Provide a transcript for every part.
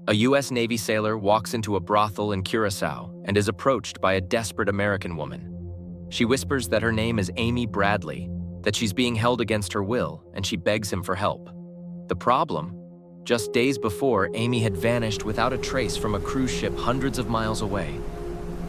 A U.S. Navy sailor walks into a brothel in Curacao and is approached by a desperate American woman. She whispers that her name is Amy Bradley, that she's being held against her will, and she begs him for help. The problem? Just days before, Amy had vanished without a trace from a cruise ship hundreds of miles away.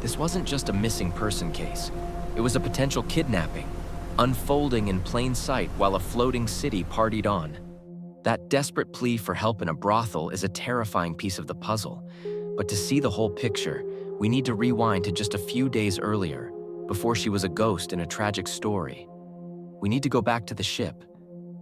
This wasn't just a missing person case. It was a potential kidnapping, unfolding in plain sight while a floating city partied on. That desperate plea for help in a brothel is a terrifying piece of the puzzle. But to see the whole picture, we need to rewind to just a few days earlier, before she was a ghost in a tragic story. We need to go back to the ship.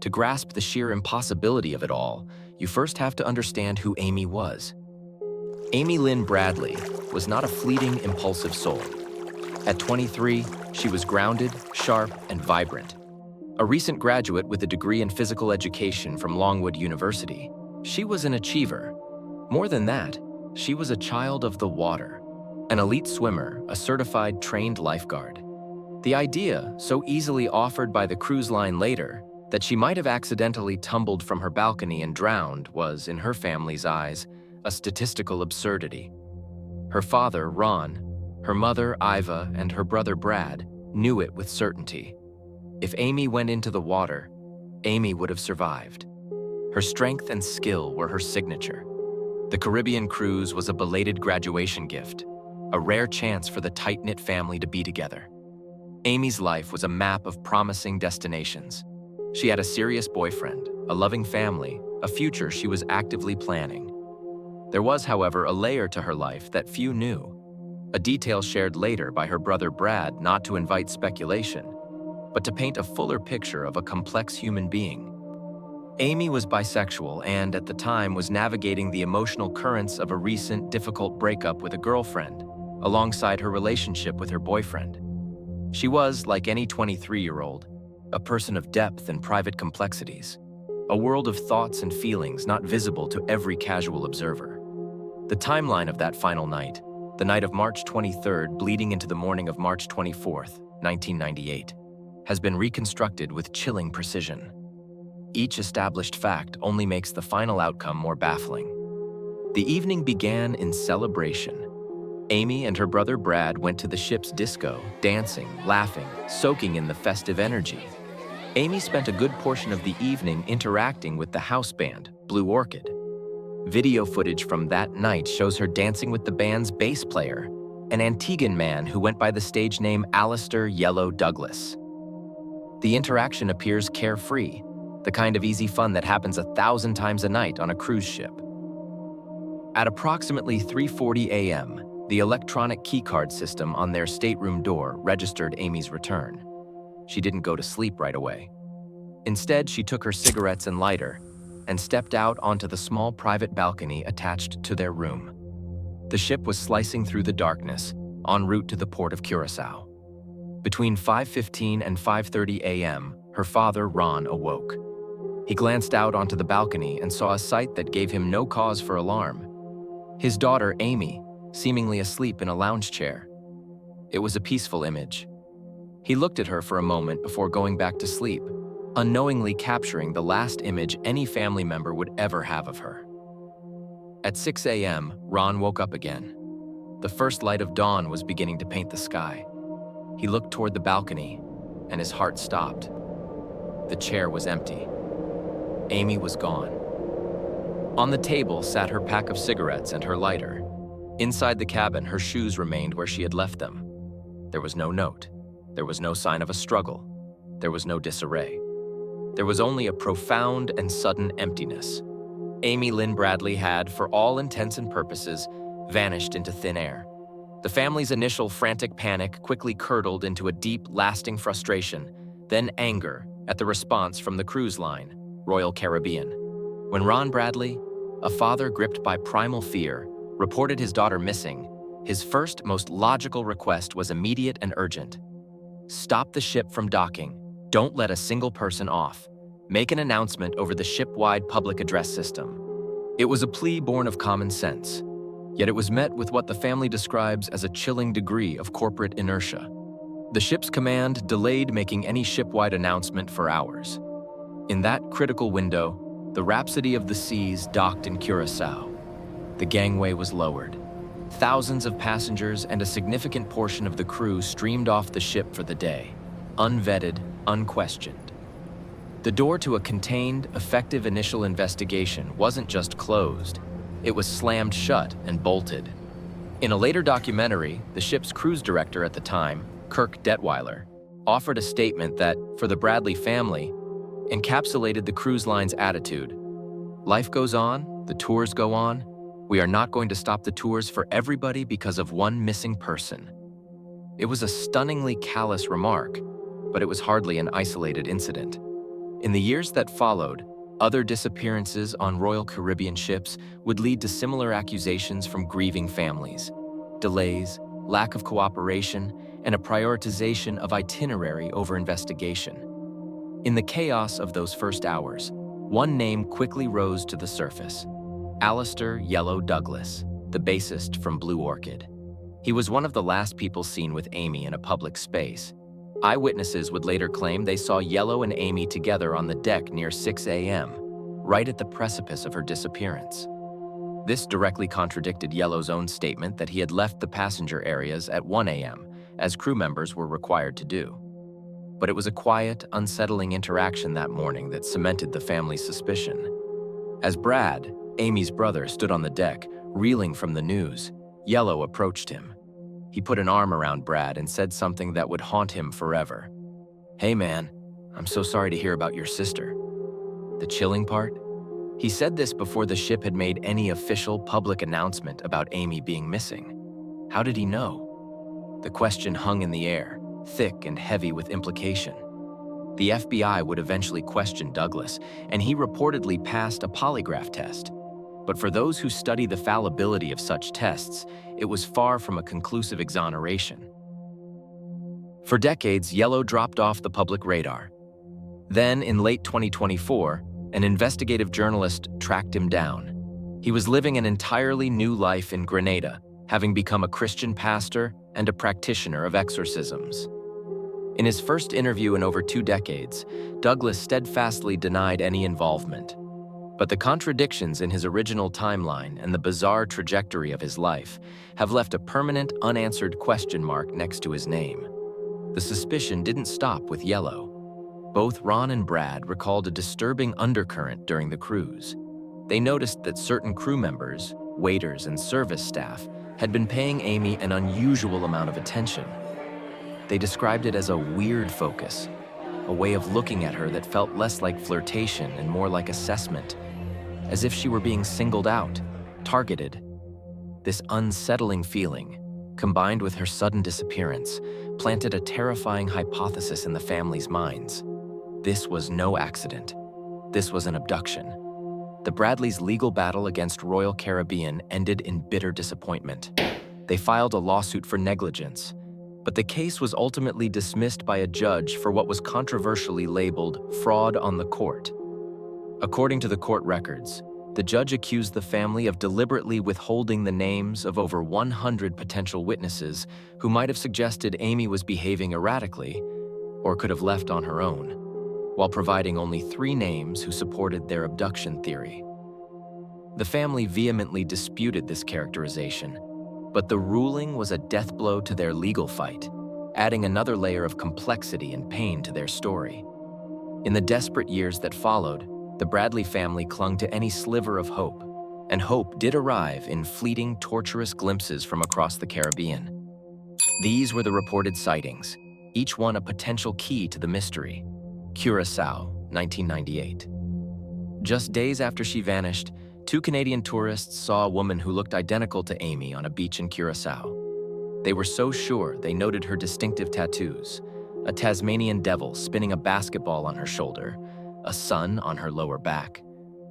To grasp the sheer impossibility of it all, you first have to understand who Amy was. Amy Lynn Bradley was not a fleeting, impulsive soul. At 23, she was grounded, sharp, and vibrant. A recent graduate with a degree in physical education from Longwood University, she was an achiever. More than that, she was a child of the water, an elite swimmer, a certified trained lifeguard. The idea, so easily offered by the cruise line later, that she might have accidentally tumbled from her balcony and drowned was, in her family's eyes, a statistical absurdity. Her father, Ron, her mother, Iva, and her brother, Brad, knew it with certainty. If Amy went into the water, Amy would have survived. Her strength and skill were her signature. The Caribbean cruise was a belated graduation gift, a rare chance for the tight-knit family to be together. Amy's life was a map of promising destinations. She had a serious boyfriend, a loving family, a future she was actively planning. There was, however, a layer to her life that few knew, a detail shared later by her brother Brad not to invite speculation, but to paint a fuller picture of a complex human being. Amy was bisexual and, at the time, was navigating the emotional currents of a recent, difficult breakup with a girlfriend, alongside her relationship with her boyfriend. She was, like any 23-year-old, a person of depth and private complexities, a world of thoughts and feelings not visible to every casual observer. The timeline of that final night, the night of March 23rd bleeding into the morning of March 24th, 1998, has been reconstructed with chilling precision. Each established fact only makes the final outcome more baffling. The evening began in celebration. Amy and her brother Brad went to the ship's disco, dancing, laughing, soaking in the festive energy. Amy spent a good portion of the evening interacting with the house band, Blue Orchid. Video footage from that night shows her dancing with the band's bass player, an Antiguan man who went by the stage name Alistair Yellow Douglas. The interaction appears carefree, the kind of easy fun that happens 1,000 times a night on a cruise ship. At approximately 3:40 a.m., the electronic keycard system on their stateroom door registered Amy's return. She didn't go to sleep right away. Instead, she took her cigarettes and lighter and stepped out onto the small private balcony attached to their room. The ship was slicing through the darkness, en route to the port of Curacao. Between 5:15 and 5:30 a.m., her father, Ron, awoke. He glanced out onto the balcony and saw a sight that gave him no cause for alarm. His daughter, Amy, seemingly asleep in a lounge chair. It was a peaceful image. He looked at her for a moment before going back to sleep, unknowingly capturing the last image any family member would ever have of her. At 6 a.m., Ron woke up again. The first light of dawn was beginning to paint the sky. He looked toward the balcony, and his heart stopped. The chair was empty. Amy was gone. On the table sat her pack of cigarettes and her lighter. Inside the cabin, her shoes remained where she had left them. There was no note. There was no sign of a struggle. There was no disarray. There was only a profound and sudden emptiness. Amy Lynn Bradley had, for all intents and purposes, vanished into thin air. The family's initial frantic panic quickly curdled into a deep, lasting frustration, then anger at the response from the cruise line, Royal Caribbean. When Ron Bradley, a father gripped by primal fear, reported his daughter missing, his first, most logical request was immediate and urgent. Stop the ship from docking. Don't let a single person off. Make an announcement over the ship-wide public address system. It was a plea born of common sense, yet it was met with what the family describes as a chilling degree of corporate inertia. The ship's command delayed making any ship-wide announcement for hours. In that critical window, the Rhapsody of the Seas docked in Curacao. The gangway was lowered. Thousands of passengers and a significant portion of the crew streamed off the ship for the day, unvetted, unquestioned. The door to a contained, effective initial investigation wasn't just closed, it was slammed shut and bolted. In a later documentary, the ship's cruise director at the time, Kirk Detweiler, offered a statement that, for the Bradley family, encapsulated the cruise line's attitude. Life goes on, the tours go on. We are not going to stop the tours for everybody because of one missing person. It was a stunningly callous remark, but it was hardly an isolated incident. In the years that followed, other disappearances on Royal Caribbean ships would lead to similar accusations from grieving families. Delays, lack of cooperation, and a prioritization of itinerary over investigation. In the chaos of those first hours, one name quickly rose to the surface: Alistair "Yellow" Douglas, the bassist from Blue Orchid. He was one of the last people seen with Amy in a public space. Eyewitnesses would later claim they saw Yellow and Amy together on the deck near 6 a.m., right at the precipice of her disappearance. This directly contradicted Yellow's own statement that he had left the passenger areas at 1 a.m., as crew members were required to do. But it was a quiet, unsettling interaction that morning that cemented the family's suspicion. As Brad, Amy's brother, stood on the deck, reeling from the news, Yellow approached him. He put an arm around Brad and said something that would haunt him forever. "Hey man, I'm so sorry to hear about your sister." The chilling part? He said this before the ship had made any official public announcement about Amy being missing. How did he know? The question hung in the air, thick and heavy with implication. The FBI would eventually question Douglas, and he reportedly passed a polygraph test. But for those who study the fallibility of such tests, it was far from a conclusive exoneration. For decades, Yellow dropped off the public radar. Then, in late 2024, an investigative journalist tracked him down. He was living an entirely new life in Grenada, having become a Christian pastor and a practitioner of exorcisms. In his first interview in over 2 decades, Douglas steadfastly denied any involvement. But the contradictions in his original timeline and the bizarre trajectory of his life have left a permanent, unanswered question mark next to his name. The suspicion didn't stop with Yellow. Both Ron and Brad recalled a disturbing undercurrent during the cruise. They noticed that certain crew members, waiters, and service staff had been paying Amy an unusual amount of attention. They described it as a weird focus, a way of looking at her that felt less like flirtation and more like assessment, as if she were being singled out, targeted. This unsettling feeling, combined with her sudden disappearance, planted a terrifying hypothesis in the family's minds. This was no accident. This was an abduction. The Bradleys' legal battle against Royal Caribbean ended in bitter disappointment. They filed a lawsuit for negligence, but the case was ultimately dismissed by a judge for what was controversially labeled fraud on the court. According to the court records, the judge accused the family of deliberately withholding the names of over 100 potential witnesses who might have suggested Amy was behaving erratically or could have left on her own, while providing only 3 names who supported their abduction theory. The family vehemently disputed this characterization, but the ruling was a death blow to their legal fight, adding another layer of complexity and pain to their story. In the desperate years that followed, the Bradley family clung to any sliver of hope, and hope did arrive in fleeting, torturous glimpses from across the Caribbean. These were the reported sightings, each one a potential key to the mystery. Curaçao, 1998. Just days after she vanished, 2 Canadian tourists saw a woman who looked identical to Amy on a beach in Curaçao. They were so sure they noted her distinctive tattoos: a Tasmanian devil spinning a basketball on her shoulder, a sun on her lower back,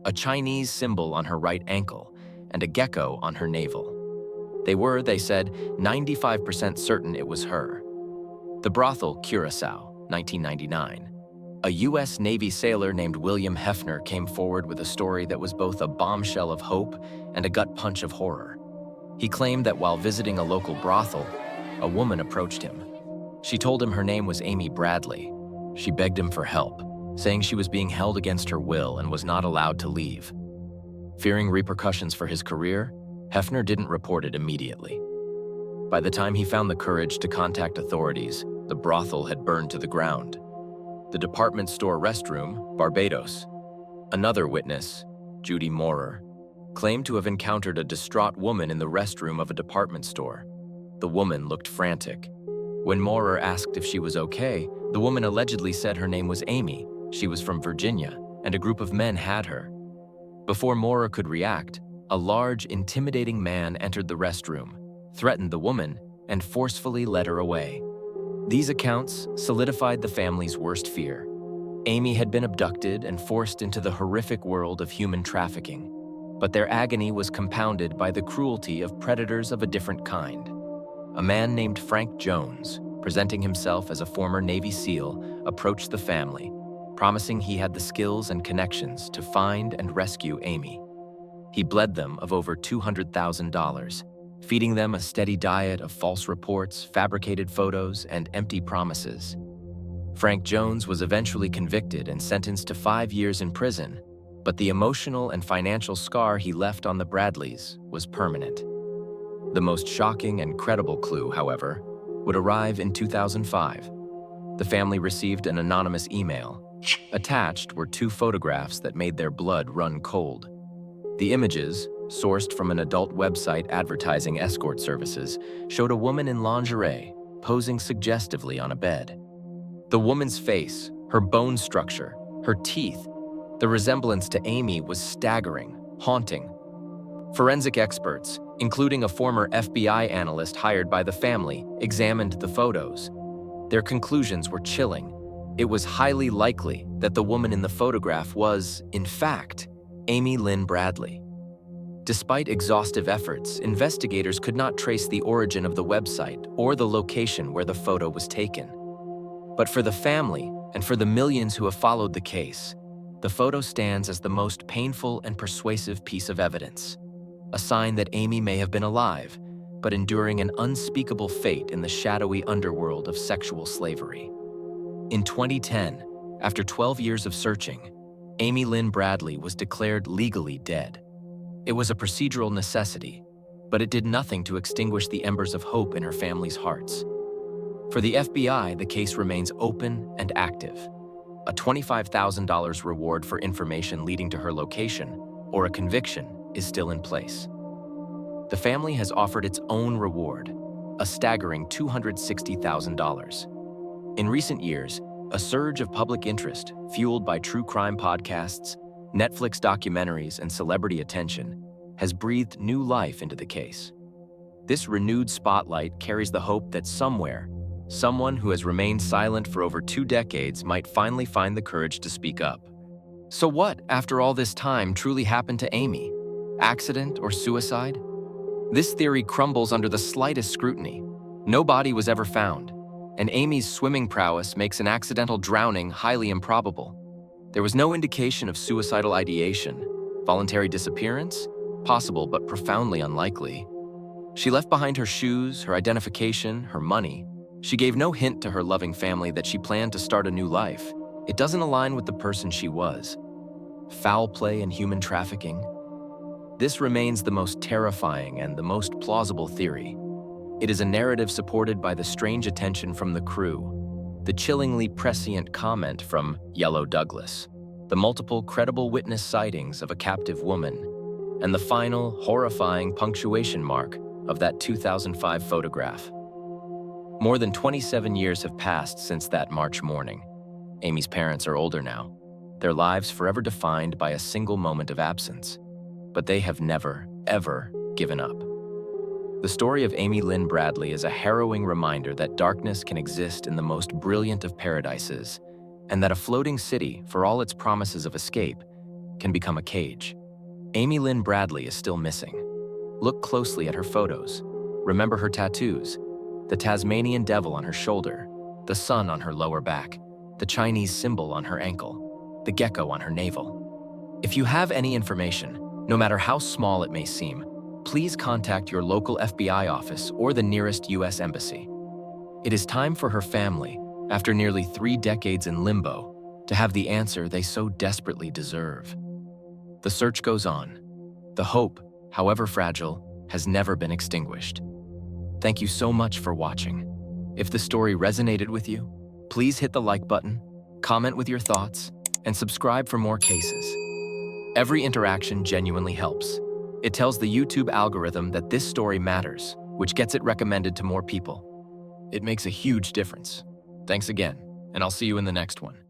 a Chinese symbol on her right ankle, and a gecko on her navel. They were, they said, 95% certain it was her. The brothel, Curaçao, 1999. A U.S. Navy sailor named William Hefner came forward with a story that was both a bombshell of hope and a gut punch of horror. He claimed that while visiting a local brothel, a woman approached him. She told him her name was Amy Bradley. She begged him for help, saying she was being held against her will and was not allowed to leave. Fearing repercussions for his career, Hefner didn't report it immediately. By the time he found the courage to contact authorities, the brothel had burned to the ground. The department store restroom, Barbados. Another witness, Judy Moorer, claimed to have encountered a distraught woman in the restroom of a department store. The woman looked frantic. When Moorer asked if she was okay, the woman allegedly said her name was Amy, she was from Virginia, and a group of men had her. Before Moorer could react, a large, intimidating man entered the restroom, threatened the woman, and forcefully led her away. These accounts solidified the family's worst fear. Amy had been abducted and forced into the horrific world of human trafficking, but their agony was compounded by the cruelty of predators of a different kind. A man named Frank Jones, presenting himself as a former Navy SEAL, approached the family, promising he had the skills and connections to find and rescue Amy. He bled them of over $200,000, feeding them a steady diet of false reports, fabricated photos, and empty promises. Frank Jones was eventually convicted and sentenced to 5 years in prison, but the emotional and financial scar he left on the Bradleys was permanent. The most shocking and credible clue, however, would arrive in 2005. The family received an anonymous email. Attached were 2 photographs that made their blood run cold. The images, sourced from an adult website advertising escort services, showed a woman in lingerie, posing suggestively on a bed. The woman's face, her bone structure, her teeth, the resemblance to Amy was staggering, haunting. Forensic experts, including a former FBI analyst hired by the family, examined the photos. Their conclusions were chilling. It was highly likely that the woman in the photograph was, in fact, Amy Lynn Bradley. Despite exhaustive efforts, investigators could not trace the origin of the website or the location where the photo was taken. But for the family and for the millions who have followed the case, the photo stands as the most painful and persuasive piece of evidence, a sign that Amy may have been alive, but enduring an unspeakable fate in the shadowy underworld of sexual slavery. In 2010, after 12 years of searching, Amy Lynn Bradley was declared legally dead. It was a procedural necessity, but it did nothing to extinguish the embers of hope in her family's hearts. For the FBI, the case remains open and active. A $25,000 reward for information leading to her location, or a conviction, is still in place. The family has offered its own reward, a staggering $260,000. In recent years, a surge of public interest, fueled by true crime podcasts, Netflix documentaries, and celebrity attention, has breathed new life into the case. This renewed spotlight carries the hope that somewhere, someone who has remained silent for over 2 decades might finally find the courage to speak up. So what, after all this time, truly happened to Amy? Accident or suicide? This theory crumbles under the slightest scrutiny. No body was ever found, and Amy's swimming prowess makes an accidental drowning highly improbable. There was no indication of suicidal ideation. Voluntary disappearance? Possible, but profoundly unlikely. She left behind her shoes, her identification, her money. She gave no hint to her loving family that she planned to start a new life. It doesn't align with the person she was. Foul play and human trafficking? This remains the most terrifying and the most plausible theory. It is a narrative supported by the strange attention from the crew, the chillingly prescient comment from Yellow Douglas, the multiple credible witness sightings of a captive woman, and the final, horrifying punctuation mark of that 2005 photograph. More than 27 years have passed since that March morning. Amy's parents are older now, their lives forever defined by a single moment of absence. But they have never, ever given up. The story of Amy Lynn Bradley is a harrowing reminder that darkness can exist in the most brilliant of paradises, and that a floating city, for all its promises of escape, can become a cage. Amy Lynn Bradley is still missing. Look closely at her photos. Remember her tattoos, the Tasmanian devil on her shoulder, the sun on her lower back, the Chinese symbol on her ankle, the gecko on her navel. If you have any information, no matter how small it may seem, please contact your local FBI office or the nearest U.S. embassy. It is time for her family, after nearly 3 decades in limbo, to have the answer they so desperately deserve. The search goes on. The hope, however fragile, has never been extinguished. Thank you so much for watching. If the story resonated with you, please hit the like button, comment with your thoughts, and subscribe for more cases. Every interaction genuinely helps. It tells the YouTube algorithm that this story matters, which gets it recommended to more people. It makes a huge difference. Thanks again, and I'll see you in the next one.